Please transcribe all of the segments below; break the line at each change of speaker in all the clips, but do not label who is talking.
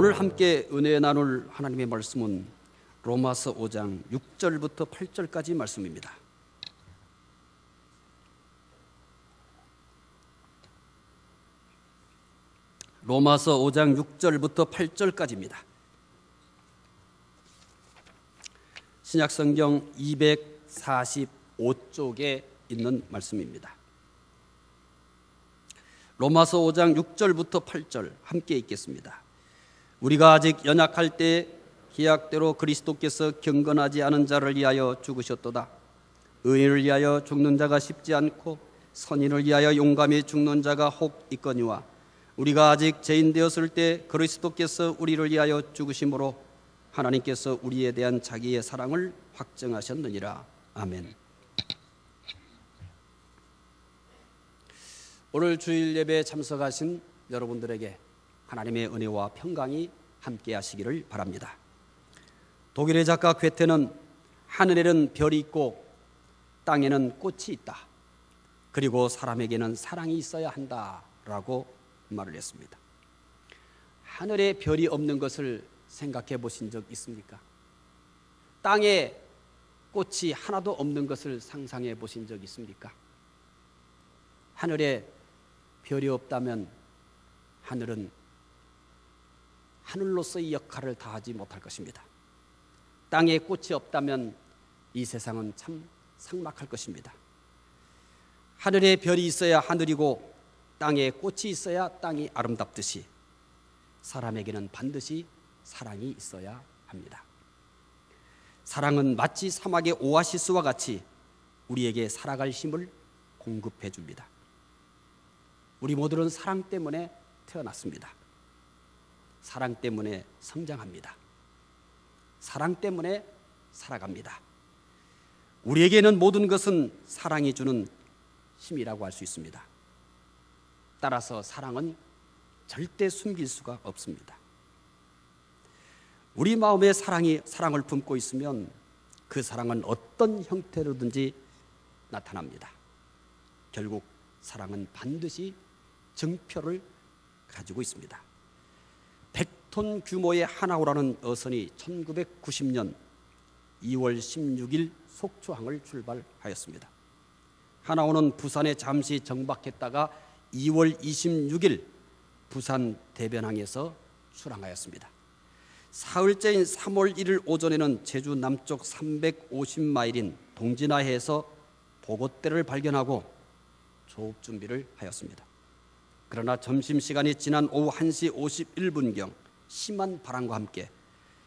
오늘 함께 은혜 나눌 하나님의 말씀은 로마서 5장 6절부터 8절까지 말씀입니다. 로마서 5장 6절부터 8절까지입니다. 신약성경 245쪽에 있는 말씀입니다. 로마서 5장 6절부터 8절 함께 읽겠습니다. 우리가 아직 연약할 때 기약대로 그리스도께서 경건하지 않은 자를 위하여 죽으셨도다. 의인을 위하여 죽는 자가 쉽지 않고 선인을 위하여 용감히 죽는 자가 혹 있거니와 우리가 아직 죄인 되었을 때 그리스도께서 우리를 위하여 죽으심으로 하나님께서 우리에 대한 자기의 사랑을 확증하셨느니라. 아멘. 오늘 주일 예배에 참석하신 여러분들에게 하나님의 은혜와 평강이 함께 하시기를 바랍니다. 독일의 작가 괴테는 하늘에는 별이 있고 땅에는 꽃이 있다. 그리고 사람에게는 사랑이 있어야 한다라고 말을 했습니다. 하늘에 별이 없는 것을 생각해 보신 적 있습니까? 땅에 꽃이 하나도 없는 것을 상상해 보신 적 있습니까? 하늘에 별이 없다면 하늘은 하늘로서의 역할을 다하지 못할 것입니다. 땅에 꽃이 없다면 이 세상은 참 삭막할 것입니다. 하늘에 별이 있어야 하늘이고 땅에 꽃이 있어야 땅이 아름답듯이 사람에게는 반드시 사랑이 있어야 합니다. 사랑은 마치 사막의 오아시스와 같이 우리에게 살아갈 힘을 공급해 줍니다. 우리 모두는 사랑 때문에 태어났습니다. 사랑 때문에 성장합니다. 사랑 때문에 살아갑니다. 우리에게는 모든 것은 사랑이 주는 힘이라고 할 수 있습니다. 따라서 사랑은 절대 숨길 수가 없습니다. 우리 마음에 사랑을 품고 있으면 그 사랑은 어떤 형태로든지 나타납니다. 결국 사랑은 반드시 증표를 가지고 있습니다. 100톤 규모의 하나오라는 어선이 1990년 2월 16일 속초항을 출발하였습니다. 하나오는 부산에 잠시 정박했다가 2월 26일 부산 대변항에서 출항하였습니다. 사흘째인 3월 1일 오전에는 제주 남쪽 350마일인 동진하해에서 보고대를 발견하고 조업 준비를 하였습니다. 그러나 점심시간이 지난 오후 1시 51분경 심한 바람과 함께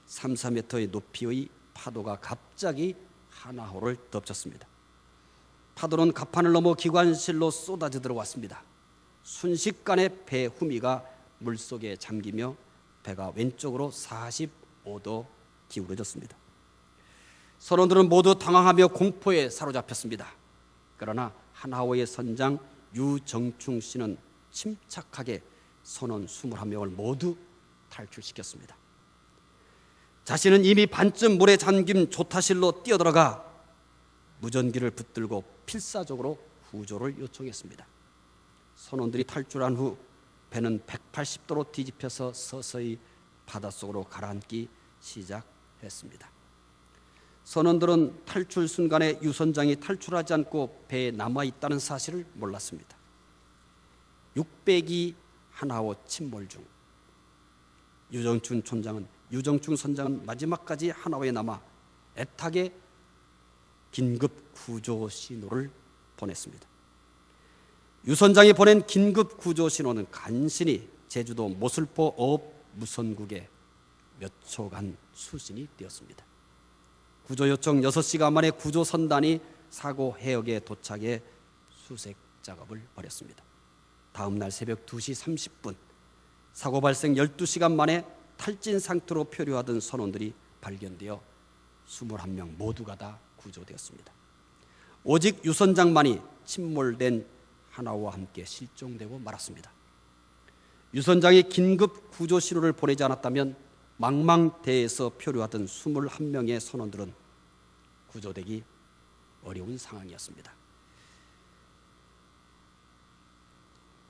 3, 4m의 높이의 파도가 갑자기 하나호를 덮쳤습니다. 파도는 갑판을 넘어 기관실로 쏟아져 들어왔습니다. 순식간에 배 후미가 물속에 잠기며 배가 왼쪽으로 45도 기울어졌습니다. 선원들은 모두 당황하며 공포에 사로잡혔습니다. 그러나 하나호의 선장 유정충 씨는 침착하게 선원 21명을 모두 탈출시켰습니다. 자신은 이미 반쯤 물에 잠긴 조타실로 뛰어들어가 무전기를 붙들고 필사적으로 구조를 요청했습니다. 선원들이 탈출한 후 배는 180도로 뒤집혀서 서서히 바닷속으로 가라앉기 시작했습니다. 선원들은 탈출 순간에 유선장이 탈출하지 않고 배에 남아있다는 사실을 몰랐습니다. 600이 하나호 침몰 중 유정충 선장은 마지막까지 하나호에 남아 애타게 긴급 구조 신호를 보냈습니다. 유선장이 보낸 긴급 구조 신호는 간신히 제주도 모슬포 어업 무선국에 몇 초간 수신이 되었습니다. 구조 요청 6시간 만에 구조 선단이 사고 해역에 도착해 수색 작업을 벌였습니다. 다음 날 새벽 2시 30분 사고 발생 12시간 만에 탈진 상태로 표류하던 선원들이 발견되어 21명 모두가 다 구조되었습니다. 오직 유선장만이 침몰된 하나호와 함께 실종되고 말았습니다. 유선장이 긴급 구조 신호를 보내지 않았다면 망망대해에서 표류하던 21명의 선원들은 구조되기 어려운 상황이었습니다.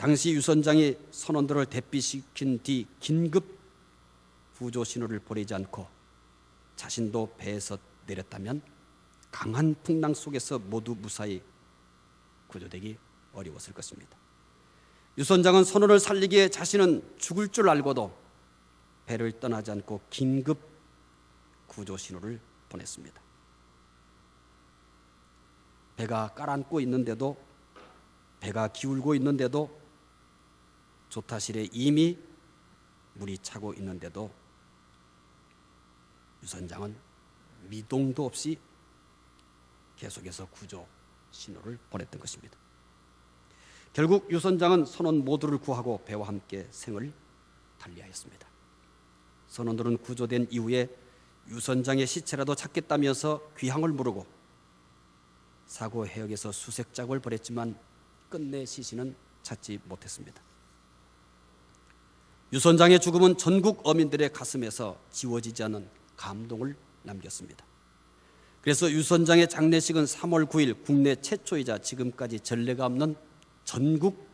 당시 유선장이 선원들을 대피시킨 뒤 긴급 구조 신호를 보내지 않고 자신도 배에서 내렸다면 강한 풍랑 속에서 모두 무사히 구조되기 어려웠을 것입니다. 유선장은 선원을 살리기 위해 자신은 죽을 줄 알고도 배를 떠나지 않고 긴급 구조 신호를 보냈습니다. 배가 가라앉고 있는데도, 배가 기울고 있는데도, 조타실에 이미 물이 차고 있는데도 유선장은 미동도 없이 계속해서 구조 신호를 보냈던 것입니다. 결국 유선장은 선원 모두를 구하고 배와 함께 생을 달리하였습니다. 선원들은 구조된 이후에 유선장의 시체라도 찾겠다면서 귀향을 물으고 사고 해역에서 수색 작업을 벌였지만 끝내 시신은 찾지 못했습니다. 유선장의 죽음은 전국 어민들의 가슴에서 지워지지 않는 감동을 남겼습니다. 그래서 유선장의 장례식은 3월 9일 국내 최초이자 지금까지 전례가 없는 전국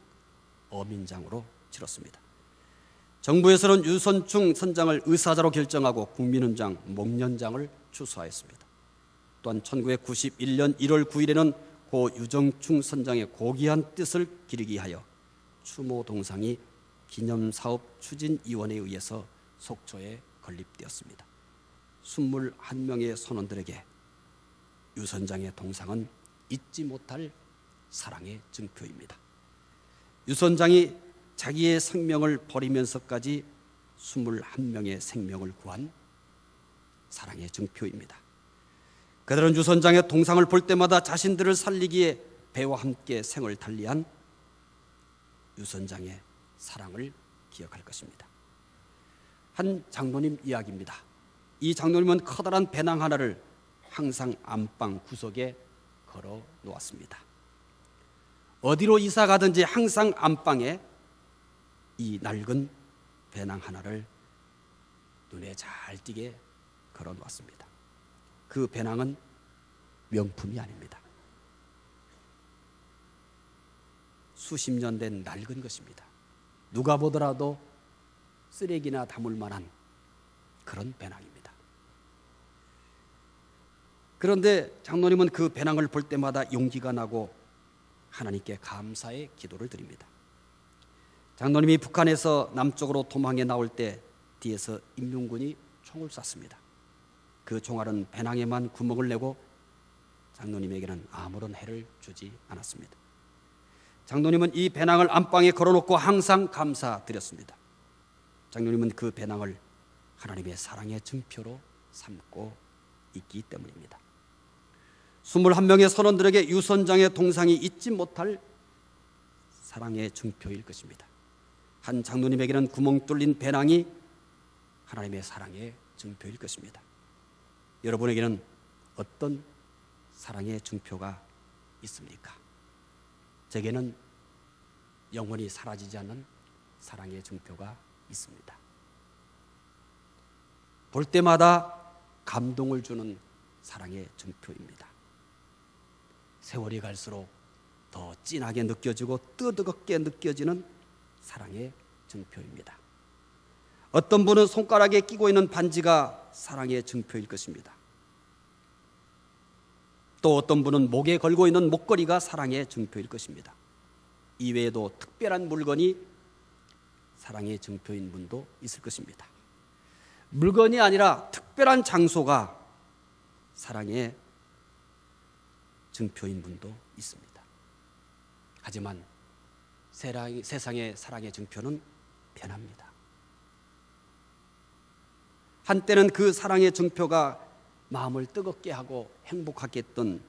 어민장으로 치렀습니다. 정부에서는 유선충 선장을 의사자로 결정하고 국민훈장, 목련장을 추수하였습니다. 또한 1991년 1월 9일에는 고 유정충 선장의 고귀한 뜻을 기리기 위하여 추모 동상이 기념사업 추진위원회에 의해서 속초에 건립되었습니다. 21명의 선원들에게 유선장의 동상은 잊지 못할 사랑의 증표입니다. 유선장이 자기의 생명을 버리면서까지 21명의 생명을 구한 사랑의 증표입니다. 그들은 유선장의 동상을 볼 때마다 자신들을 살리기에 배와 함께 생을 달리한 유선장의 사랑을 기억할 것입니다. 한 장로님 이야기입니다. 이 장로님은 커다란 배낭 하나를 항상 안방 구석에 걸어 놓았습니다. 어디로 이사 가든지 항상 안방에 이 낡은 배낭 하나를 눈에 잘 띄게 걸어 놓았습니다. 그 배낭은 명품이 아닙니다. 수십 년 된 낡은 것입니다. 누가 보더라도 쓰레기나 담을 만한 그런 배낭입니다. 그런데 장로님은 그 배낭을 볼 때마다 용기가 나고 하나님께 감사의 기도를 드립니다. 장로님이 북한에서 남쪽으로 도망해 나올 때 뒤에서 인민군이 총을 쐈습니다. 그 총알은 배낭에만 구멍을 내고 장로님에게는 아무런 해를 주지 않았습니다. 장로님은 이 배낭을 안방에 걸어놓고 항상 감사드렸습니다. 장로님은 그 배낭을 하나님의 사랑의 증표로 삼고 있기 때문입니다. 21명의 선원들에게 유선장의 동상이 잊지 못할 사랑의 증표일 것입니다. 한 장로님에게는 구멍 뚫린 배낭이 하나님의 사랑의 증표일 것입니다. 여러분에게는 어떤 사랑의 증표가 있습니까? 제게는 영원히 사라지지 않는 사랑의 증표가 있습니다. 볼 때마다 감동을 주는 사랑의 증표입니다. 세월이 갈수록 더 진하게 느껴지고 뜨겁게 느껴지는 사랑의 증표입니다. 어떤 분은 손가락에 끼고 있는 반지가 사랑의 증표일 것입니다. 또 어떤 분은 목에 걸고 있는 목걸이가 사랑의 증표일 것입니다. 이외에도 특별한 물건이 사랑의 증표인 분도 있을 것입니다. 물건이 아니라 특별한 장소가 사랑의 증표인 분도 있습니다. 하지만 세상의 사랑의 증표는 변합니다. 한때는 그 사랑의 증표가 마음을 뜨겁게 하고 행복하게 했던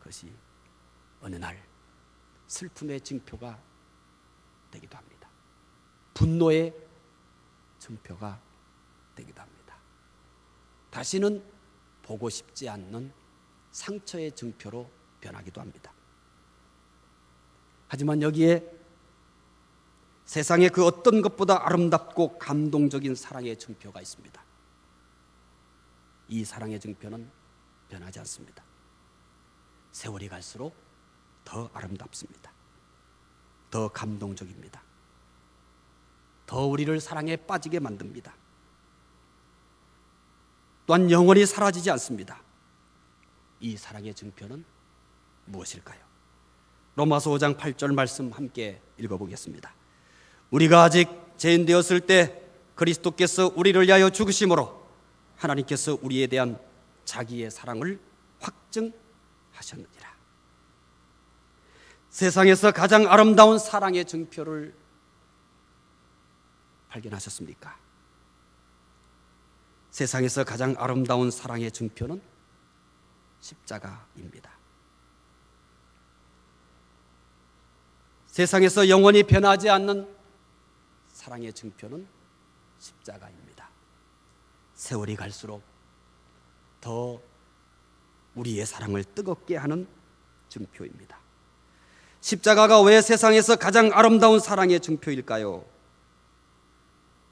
것이 어느 날 슬픔의 증표가 되기도 합니다. 분노의 증표가 되기도 합니다. 다시는 보고 싶지 않는 상처의 증표로 변하기도 합니다. 하지만 여기에 세상의 그 어떤 것보다 아름답고 감동적인 사랑의 증표가 있습니다. 이 사랑의 증표는 변하지 않습니다. 세월이 갈수록 더 아름답습니다. 더 감동적입니다. 더 우리를 사랑에 빠지게 만듭니다. 또한 영원히 사라지지 않습니다. 이 사랑의 증표는 무엇일까요? 로마서 5장 8절 말씀 함께 읽어보겠습니다. 우리가 아직 죄인 되었을 때 그리스도께서 우리를 위하여 죽으심으로 하나님께서 우리에 대한 자기의 사랑을 확증하셨느니라. 세상에서 가장 아름다운 사랑의 증표를 발견하셨습니까? 세상에서 가장 아름다운 사랑의 증표는 십자가입니다. 세상에서 영원히 변하지 않는 사랑의 증표는 십자가입니다. 세월이 갈수록 더 우리의 사랑을 뜨겁게 하는 증표입니다. 십자가가 왜 세상에서 가장 아름다운 사랑의 증표일까요?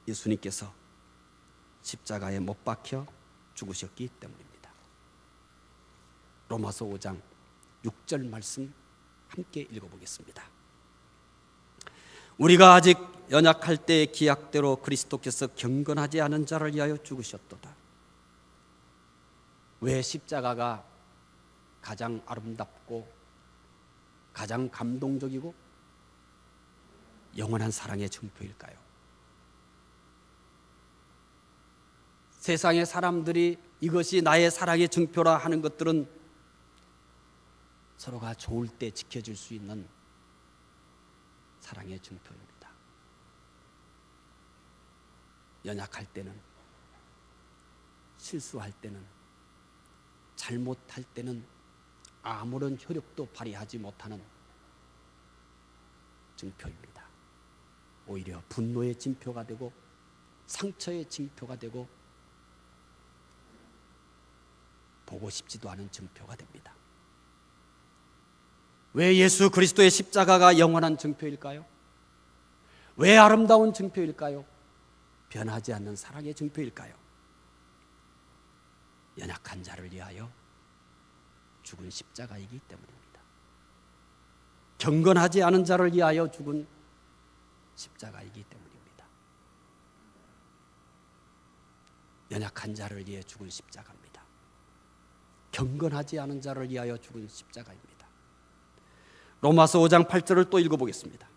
예수님께서 십자가에 못 박혀 죽으셨기 때문입니다. 로마서 5장 6절 말씀 함께 읽어보겠습니다. 우리가 아직 연약할 때의 기약대로 그리스도께서 경건하지 않은 자를 위하여 죽으셨도다. 왜 십자가가 가장 아름답고 가장 감동적이고 영원한 사랑의 증표일까요? 세상의 사람들이 이것이 나의 사랑의 증표라 하는 것들은 서로가 좋을 때 지켜줄 수 있는 사랑의 증표입니다. 연약할 때는, 실수할 때는, 잘못할 때는 아무런 효력도 발휘하지 못하는 증표입니다. 오히려 분노의 징표가 되고 상처의 징표가 되고 보고 싶지도 않은 증표가 됩니다. 왜 예수 그리스도의 십자가가 영원한 증표일까요? 왜 아름다운 증표일까요? 변하지 않는 사랑의 증표일까요? 연약한 자를 위하여 죽은 십자가이기 때문입니다. 경건하지 않은 자를 위하여 죽은 십자가이기 때문입니다. 연약한 자를 위해 죽은 십자가입니다. 경건하지 않은 자를 위하여 죽은 십자가입니다. 로마서 5장 8절을 또 읽어보겠습니다.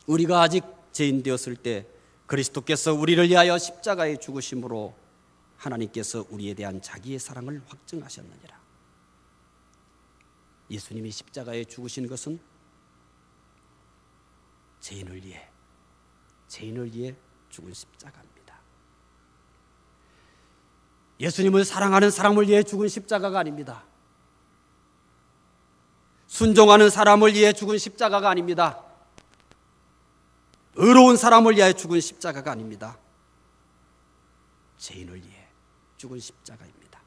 우리가 아직 죄인 되었을 때 그리스도께서 우리를 위하여 십자가에 죽으심으로 하나님께서 우리에 대한 자기의 사랑을 확증하셨느니라. 예수님이 십자가에 죽으신 것은 죄인을 위해 죽은 십자가입니다. 예수님을 사랑하는 사람을 위해 죽은 십자가가 아닙니다. 순종하는 사람을 위해 죽은 십자가가 아닙니다. 의로운 사람을 위해 죽은 십자가가 아닙니다. 죄인을 위해 죽은 십자가입니다.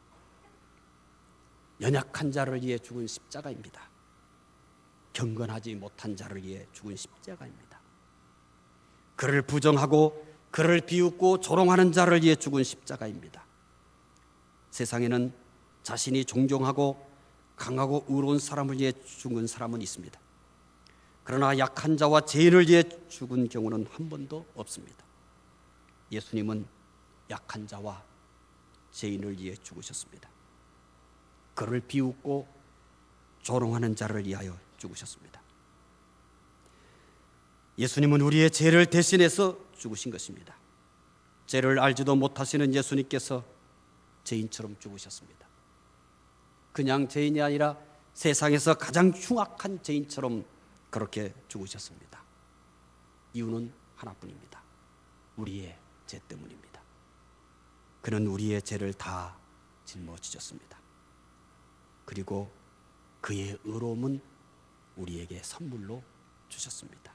연약한 자를 위해 죽은 십자가입니다. 경건하지 못한 자를 위해 죽은 십자가입니다. 그를 부정하고 그를 비웃고 조롱하는 자를 위해 죽은 십자가입니다. 세상에는 자신이 존경하고 강하고 의로운 사람을 위해 죽은 사람은 있습니다. 그러나 약한 자와 죄인을 위해 죽은 경우는 한 번도 없습니다. 예수님은 약한 자와 죄인을 위해 죽으셨습니다. 그를 비웃고 조롱하는 자를 위하여 죽으셨습니다. 예수님은 우리의 죄를 대신해서 죽으신 것입니다. 죄를 알지도 못하시는 예수님께서 죄인처럼 죽으셨습니다. 그냥 죄인이 아니라 세상에서 가장 흉악한 죄인처럼 그렇게 죽으셨습니다. 이유는 하나뿐입니다. 우리의 죄 때문입니다. 그는 우리의 죄를 다 짊어지셨습니다. 그리고 그의 의로움은 우리에게 선물로 주셨습니다.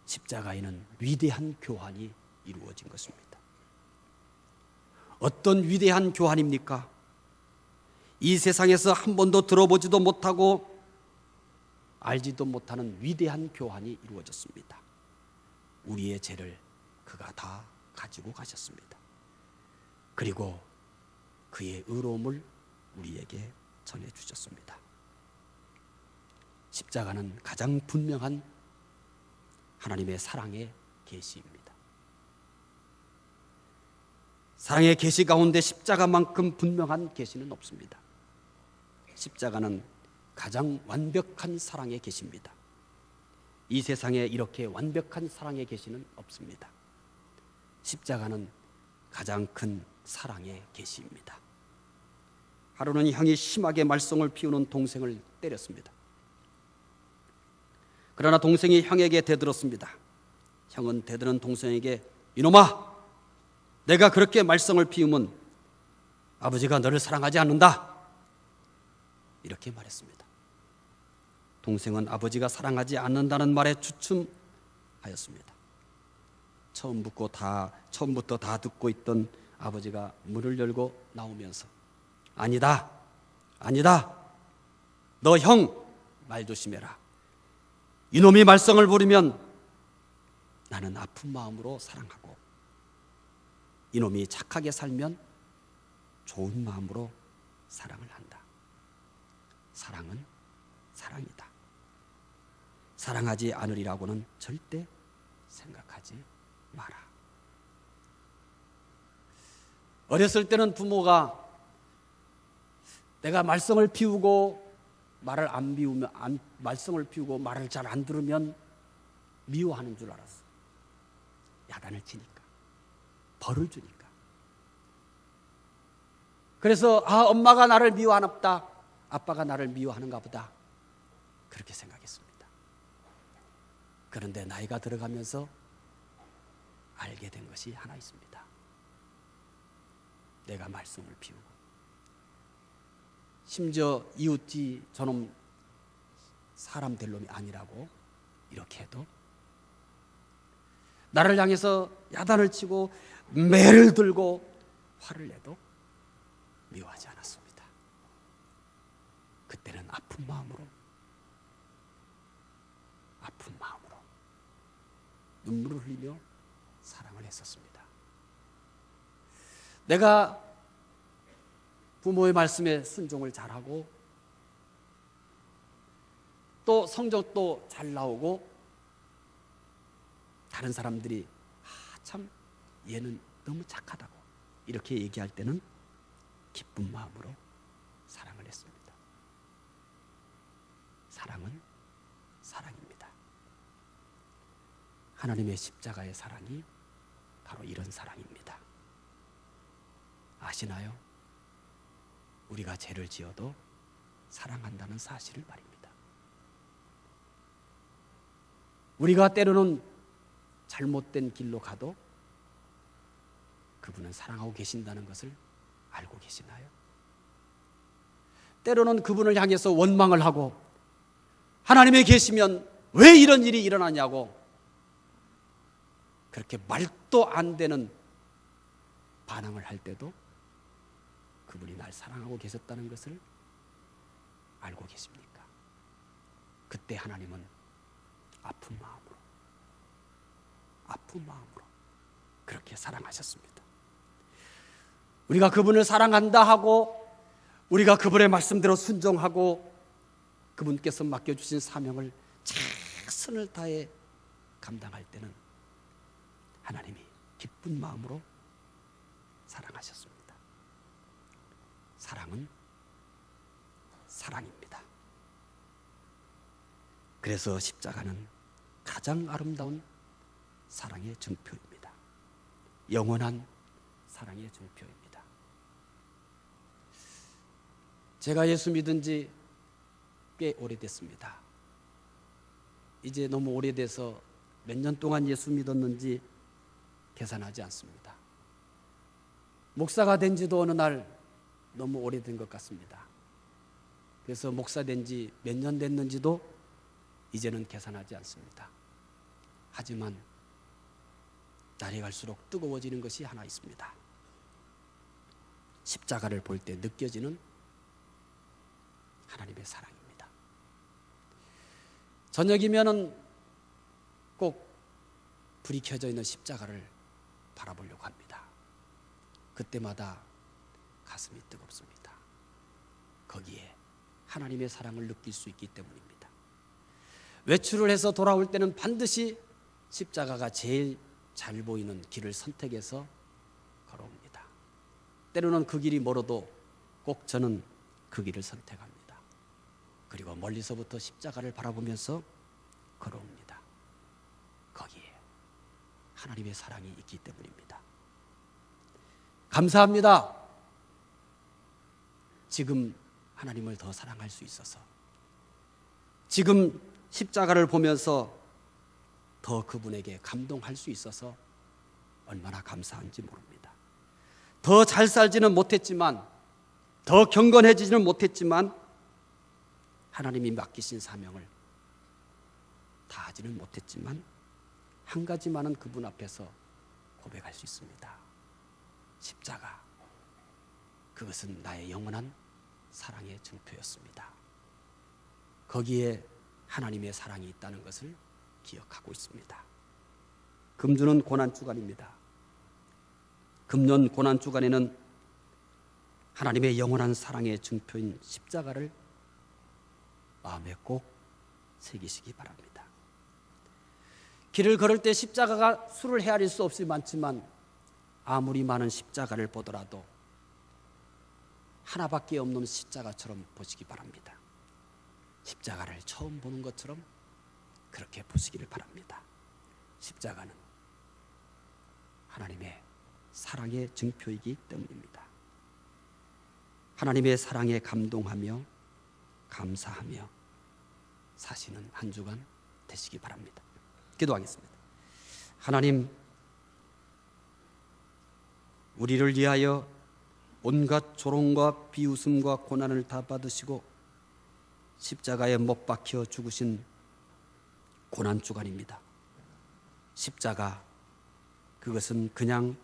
십자가에는 위대한 교환이 이루어진 것입니다. 어떤 위대한 교환입니까? 이 세상에서 한 번도 들어보지도 못하고 알지도 못하는 위대한 교환이 이루어졌습니다. 우리의 죄를 그가 다 가지고 가셨습니다. 그리고 그의 의로움을 우리에게 전해주셨습니다. 십자가는 가장 분명한 하나님의 사랑의 계시입니다. 사랑의 계시 가운데 십자가만큼 분명한 계시는 없습니다. 십자가는 가장 완벽한 사랑의 계시입니다. 이 세상에 이렇게 완벽한 사랑의 계시는 없습니다. 십자가는 가장 큰 사랑의 계시입니다. 하루는 형이 심하게 말썽을 피우는 동생을 때렸습니다. 그러나 동생이 형에게 대들었습니다. 형은 대드는 동생에게 이놈아, 내가 그렇게 말썽을 피우면 아버지가 너를 사랑하지 않는다, 이렇게 말했습니다. 동생은 아버지가 사랑하지 않는다는 말에 주춤하였습니다. 처음부터 다 듣고 있던 아버지가 문을 열고 나오면서 아니다, 너 형 말 조심해라. 이놈이 말썽을 부리면 나는 아픈 마음으로 사랑하고, 이놈이 착하게 살면 좋은 마음으로 사랑을 한다. 사랑은 사랑이다. 사랑하지 않으리라고는 절대 생각하지 마라. 어렸을 때는 부모가 내가 말썽을 피우고 말을 잘 안 들으면 미워하는 줄 알았어. 야단을 치니까, 벌을 주니까. 그래서 엄마가 나를 미워하나 보다, 아빠가 나를 미워하는가 보다, 그렇게 생각했습니다. 그런데 나이가 들어가면서 알게 된 것이 하나 있습니다. 내가 말썽을 피우고, 심지어 이웃이 저놈 사람 될 놈이 아니라고 이렇게 해도, 나를 향해서 야단을 치고 매를 들고 화를 내도 미워하지 않았습니다. 그때는 아픈 마음으로 눈물을 흘리며 사랑을 했었습니다. 내가 부모의 말씀에 순종을 잘하고 또 성적도 잘 나오고 다른 사람들이 참 얘는 너무 착하다고 이렇게 얘기할 때는 기쁜 마음으로 사랑을 했습니다. 사랑은 사랑입니다. 하나님의 십자가의 사랑이 바로 이런 사랑입니다. 아시나요? 우리가 죄를 지어도 사랑한다는 사실을 말입니다. 우리가 때로는 잘못된 길로 가도 그분은 사랑하고 계신다는 것을 알고 계시나요? 때로는 그분을 향해서 원망을 하고 하나님이 계시면 왜 이런 일이 일어나냐고 그렇게 말도 안 되는 반항을 할 때도 그분이 날 사랑하고 계셨다는 것을 알고 계십니까? 그때 하나님은 아픈 마음으로 그렇게 사랑하셨습니다. 우리가 그분을 사랑한다 하고 우리가 그분의 말씀대로 순종하고 그분께서 맡겨주신 사명을 최선을 다해 감당할 때는 하나님이 기쁜 마음으로 사랑하셨습니다. 사랑은 사랑입니다. 그래서 십자가는 가장 아름다운 사랑의 증표입니다. 영원한 사랑의 증표입니다. 제가 예수 믿은 지 꽤 오래됐습니다. 이제 너무 오래돼서 몇 년 동안 예수 믿었는지 계산하지 않습니다. 목사가 된 지도 어느 날 너무 오래된 것 같습니다. 그래서 목사 된 지 몇 년 됐는지도 이제는 계산하지 않습니다. 하지만 날이 갈수록 뜨거워지는 것이 하나 있습니다. 십자가를 볼 때 느껴지는 하나님의 사랑입니다. 저녁이면은 꼭 불이 켜져 있는 십자가를 바라보려고 합니다. 그때마다 가슴이 뜨겁습니다. 거기에 하나님의 사랑을 느낄 수 있기 때문입니다. 외출을 해서 돌아올 때는 반드시 십자가가 제일 잘 보이는 길을 선택해서 걸어옵니다. 때로는 그 길이 멀어도 꼭 저는 그 길을 선택합니다. 그리고 멀리서부터 십자가를 바라보면서 걸어옵니다. 거기에 하나님의 사랑이 있기 때문입니다. 감사합니다. 지금 하나님을 더 사랑할 수 있어서, 지금 십자가를 보면서 더 그분에게 감동할 수 있어서 얼마나 감사한지 모릅니다. 더 잘 살지는 못했지만, 더 경건해지지는 못했지만, 하나님이 맡기신 사명을 다 하지는 못했지만 한 가지만은 그분 앞에서 고백할 수 있습니다. 십자가, 그것은 나의 영원한 사랑의 증표였습니다. 거기에 하나님의 사랑이 있다는 것을 기억하고 있습니다. 금주는 고난주간입니다. 금년 고난주간에는 하나님의 영원한 사랑의 증표인 십자가를 마음에 꼭 새기시기 바랍니다. 길을 걸을 때 십자가가 수를 헤아릴 수 없이 많지만 아무리 많은 십자가를 보더라도 하나밖에 없는 십자가처럼 보시기 바랍니다. 십자가를 처음 보는 것처럼 그렇게 보시기를 바랍니다. 십자가는 하나님의 사랑의 증표이기 때문입니다. 하나님의 사랑에 감동하며 감사하며 사시는 한 주간 되시기 바랍니다. 기도하겠습니다. 하나님, 우리를 위하여 온갖 조롱과 비웃음과 고난을 다 받으시고 십자가에 못 박혀 죽으신 고난주간입니다. 십자가, 그것은 그냥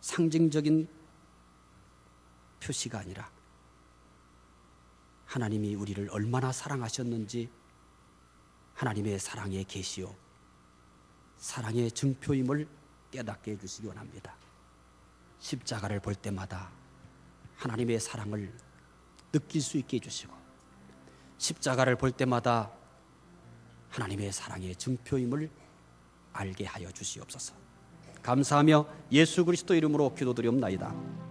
상징적인 표시가 아니라 하나님이 우리를 얼마나 사랑하셨는지 하나님의 사랑의 계시요 사랑의 증표임을 깨닫게 해주시기 원합니다. 십자가를 볼 때마다 하나님의 사랑을 느낄 수 있게 해주시고, 십자가를 볼 때마다 하나님의 사랑의 증표임을 알게 하여 주시옵소서. 감사하며 예수 그리스도 이름으로 기도드리옵나이다.